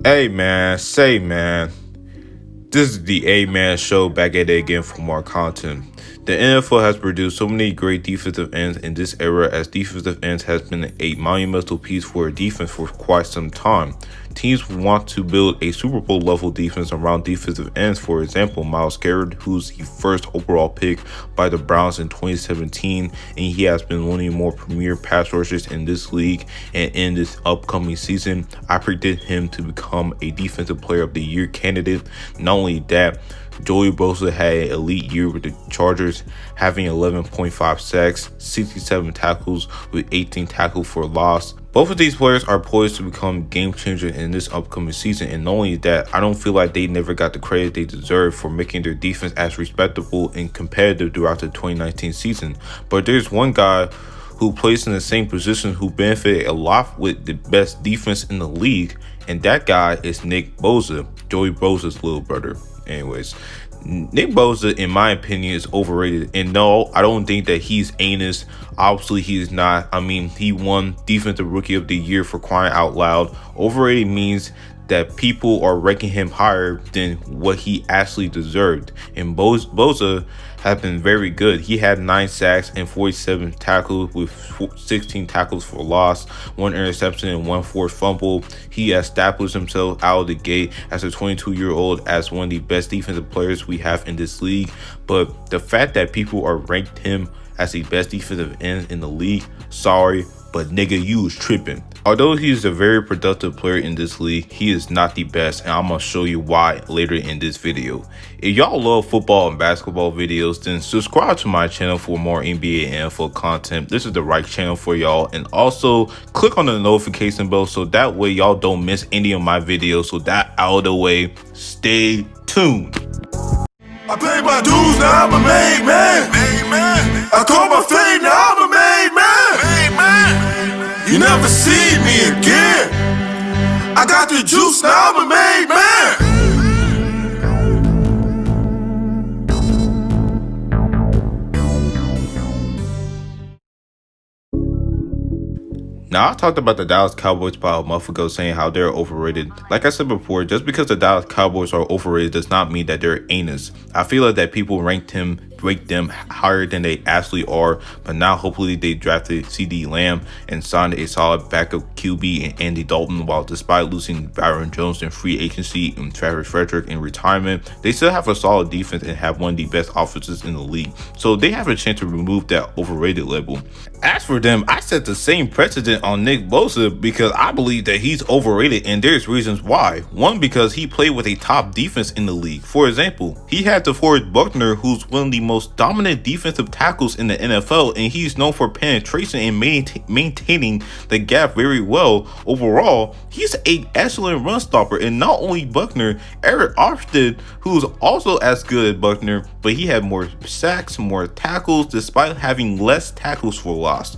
Hey man, say man, this is the A-Man show back at it again for more content. The NFL has produced so many great defensive ends in this era, as defensive ends has been a monumental piece for a defense for quite some time. Teams want to build a Super Bowl level defense around defensive ends. For example, Myles Garrett, who's the first overall pick by the Browns in 2017, and he has been one of the more premier pass rushers in this league. And in this upcoming season, I predict him to become a Defensive Player of the Year candidate. Not only that, Joey Bosa had an elite year with the Chargers, having 11.5 sacks, 67 tackles with 18 tackles for loss. Both of these players are poised to become game changers in this upcoming season, and not only that, I don't feel like they never got the credit they deserve for making their defense as respectable and competitive throughout the 2019 season. But there's one guy who plays in the same position who benefited a lot with the best defense in the league, and that guy is Nick Bosa, Joey Bosa's little brother. Anyways, Nick Bosa, in my opinion, is overrated. And no, I don't think that he's anus. Obviously, he is not. I mean, he won Defensive Rookie of the Year, for crying out loud. Overrated means that people are ranking him higher than what he actually deserved. And Bosa has been very good. He had 9 sacks and 47 tackles with 16 tackles for loss, 1 interception and 1 forced fumble. He established himself out of the gate as a 22-year-old as one of the best defensive players we have in this league. But the fact that people are ranked him as the best defensive end in the league, sorry, but nigga, you was tripping. Although he is a very productive player in this league, he is not the best, and I'm going to show you why later in this video. If y'all love football and basketball videos, then subscribe to my channel for more NBA and NFL content. This is the right channel for y'all, and also click on the notification bell so that way y'all don't miss any of my videos. So that out of the way, stay tuned. I paid my dues, now I'm a made man. I caught my fade, now I'm a made man. You never see me again. I got the juice, now I'm a made man. Now, I talked about the Dallas Cowboys about a month ago, saying how they're overrated. Like I said before, just because the Dallas Cowboys are overrated does not mean that they're anus. I feel like that people rate them higher than they actually are, but now hopefully they drafted CD Lamb and signed a solid backup QB in Andy Dalton, while despite losing Byron Jones in free agency and Travis Frederick in retirement, they still have a solid defense and have one of the best offenses in the league. So they have a chance to remove that overrated label. As for them, I set the same precedent on Nick Bosa because I believe that he's overrated, and there's reasons why. One, because he played with a top defense in the league. For example, he had DeForest Buckner, who's one of the most dominant defensive tackles in the NFL, and he's known for penetration and maintaining the gap very well. Overall, he's an excellent run stopper, and not only Buckner, Eric Armstead, who's also as good as Buckner, but he had more sacks, more tackles, despite having less tackles for loss.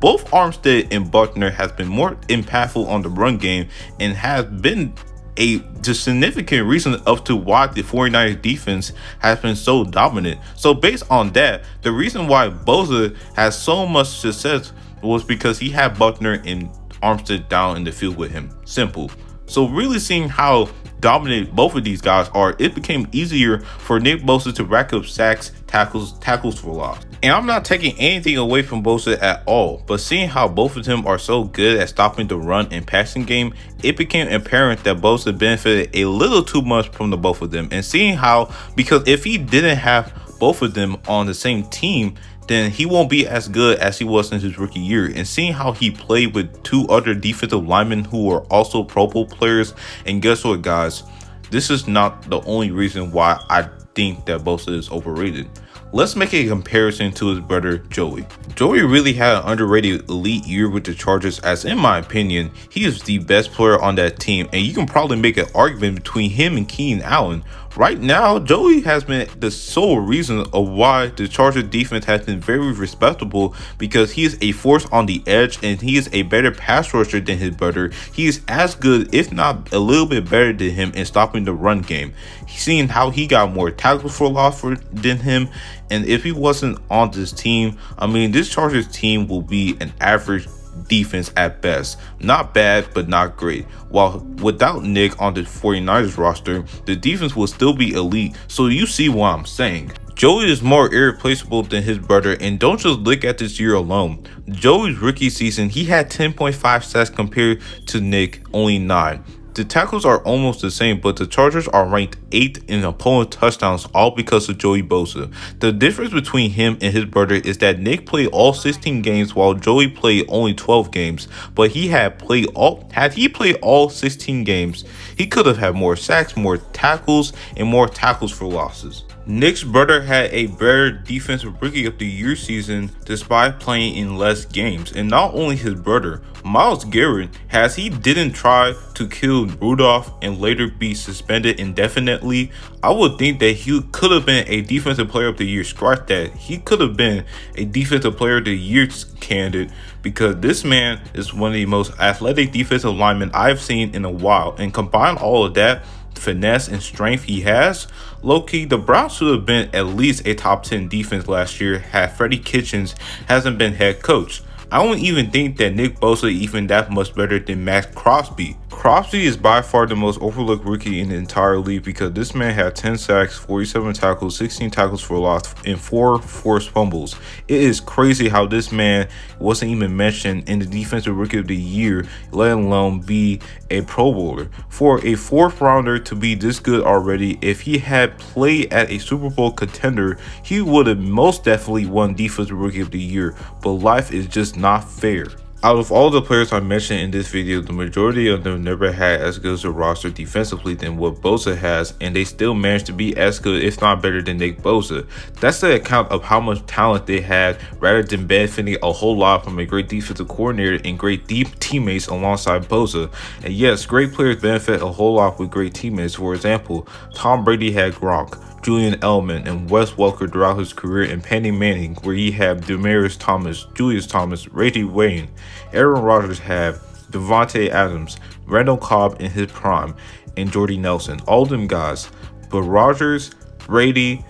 Both Armstead and Buckner have been more impactful on the run game and have been a significant reason up to why the 49ers defense has been so dominant. So based on that, the reason why Bosa has so much success was because he had Buckner and Armstead down in the field with him. Simple. So really seeing how dominant both of these guys are, it became easier for Nick Bosa to rack up sacks, tackles for loss. And I'm not taking anything away from Bosa at all, but seeing how both of them are so good at stopping the run and passing game, it became apparent that Bosa benefited a little too much from the both of them. And seeing how, because if he didn't have both of them on the same team, then he won't be as good as he was in his rookie year. And seeing how he played with 2 other defensive linemen who are also Pro Bowl players, and guess what, guys? This is not the only reason why I think that Bosa is overrated. Let's make a comparison to his brother Joey. Joey really had an underrated elite year with the Chargers, as in my opinion, he is the best player on that team, and you can probably make an argument between him and Keenan Allen. Right now, Joey has been the sole reason of why the Chargers defense has been very respectable, because he is a force on the edge and he is a better pass rusher than his brother. He is as good, if not a little bit better than him in stopping the run game. Seeing how he got more tackles for loss than him, and if he wasn't on this team, I mean, this Chargers team will be an average defense at best. Not bad, but not great. While without Nick on the 49ers roster, the defense will still be elite, so you see what I'm saying. Joey is more irreplaceable than his brother, and don't just look at this year alone. Joey's rookie season, he had 10.5 sacks compared to Nick, only 9. The tackles are almost the same, but the Chargers are ranked 8th in opponent touchdowns, all because of Joey Bosa. The difference between him and his brother is that Nick played all 16 games while Joey played only 12 games. But had he played all 16 games, he could have had more sacks, more tackles, and more tackles for losses. Nick's brother had a better defensive rookie of the year season despite playing in less games. And not only his brother, Myles Garrett, as he didn't try to kill Rudolph and later be suspended indefinitely, I would think that he could have been a defensive player of the year. Scratch that. He could have been a defensive player of the year candidate, because this man is one of the most athletic defensive linemen I've seen in a while. And combine all of that finesse and strength he has, low-key, the Browns should have been at least a top 10 defense last year had Freddie Kitchens hasn't been head coach. I don't even think that Nick Bosa even that much better than Max Crosby. Crosby is by far the most overlooked rookie in the entire league because this man had 10 sacks, 47 tackles, 16 tackles for loss, and 4 forced fumbles. It is crazy how this man wasn't even mentioned in the defensive rookie of the year, let alone be a Pro Bowler. For a 4th rounder to be this good already, if he had played at a Super Bowl contender, he would have most definitely won defensive rookie of the year. But life is just not fair. Out of all the players I mentioned in this video, the majority of them never had as good as a roster defensively than what Bosa has, and they still managed to be as good, if not better, than Nick Bosa. That's the account of how much talent they had, rather than benefiting a whole lot from a great defensive coordinator and great deep teammates alongside Bosa. And yes, great players benefit a whole lot with great teammates. For example, Tom Brady had Gronk, Julian Edelman, and Wes Welker throughout his career, and Peyton Manning, where he had Demaryius Thomas, Julius Thomas, Reggie Wayne. Aaron Rodgers had Devontae Adams, Randall Cobb in his prime, and Jordy Nelson. All them guys. But Rodgers, Brady,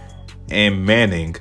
and Manning,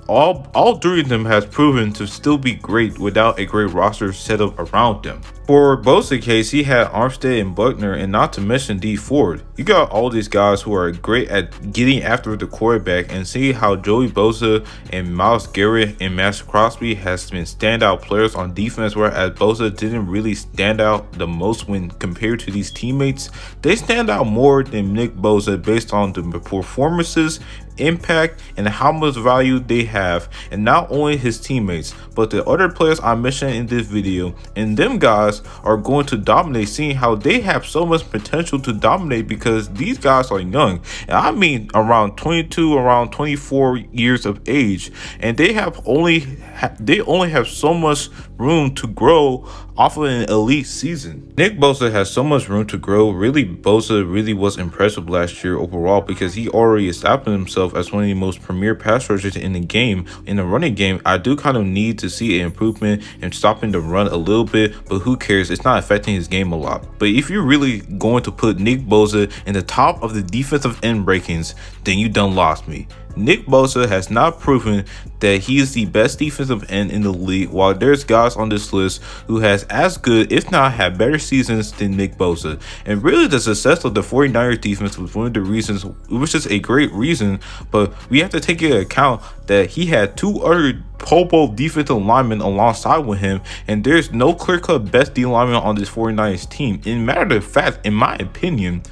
all 3 of them has proven to still be great without a great roster set up around them. For Bosa's case, he had Armstead and Buckner, and not to mention D Ford. You got all these guys who are great at getting after the quarterback, and see how Joey Bosa and Myles Garrett and Max Crosby has been standout players on defense, whereas Bosa didn't really stand out the most when compared to these teammates. They stand out more than Nick Bosa based on the performances, impact, and how much value they have, and not only his teammates but the other players I mentioned in this video. And them guys are going to dominate, seeing how they have so much potential to dominate because these guys are young, and I mean around 22, around 24 years of age, and they only have so much room to grow off of an elite season. Nick Bosa has so much room to grow. Really, Bosa really was impressive last year overall because he already established himself as one of the most premier pass rushers in the game. In the running game, I do kind of need to see an improvement in stopping the run a little bit, but who cares? It's not affecting his game a lot. But if you're really going to put Nick Bosa in the top of the defensive end rankings, then you done lost me. Nick Bosa has not proven that he is the best defensive end in the league, while there's guys on this list who has as good, if not had better seasons than Nick Bosa. And really the success of the 49ers defense was one of the reasons, which is a great reason, but we have to take into account that he had 2 other Pro Bowl defensive linemen alongside with him, and there's no clear-cut best D lineman on this 49ers team. In matter of fact, in my opinion,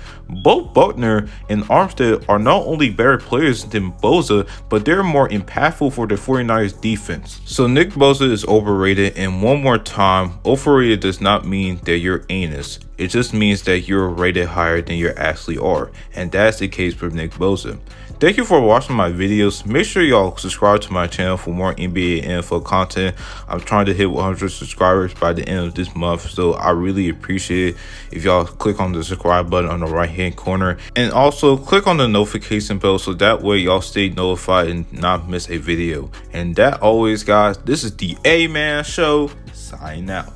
both Buckner and Armstead are not only better players than Bosa, but they're more impactful for the 49ers defense. So Nick Bosa is overrated, and one more time, overrated does not mean that you're anus. It just means that you're rated higher than you actually are, and that's the case for Nick Bosa. Thank you for watching my videos. Make sure y'all subscribe to my channel for more NBA NFL content. I'm trying to hit 100 subscribers by the end of this month, so I really appreciate it if y'all click on the subscribe button on the right hand corner, and also click on the notification bell so that way y'all stay notified and not miss a video. And that always, guys, this is the A-Man Show, signing out.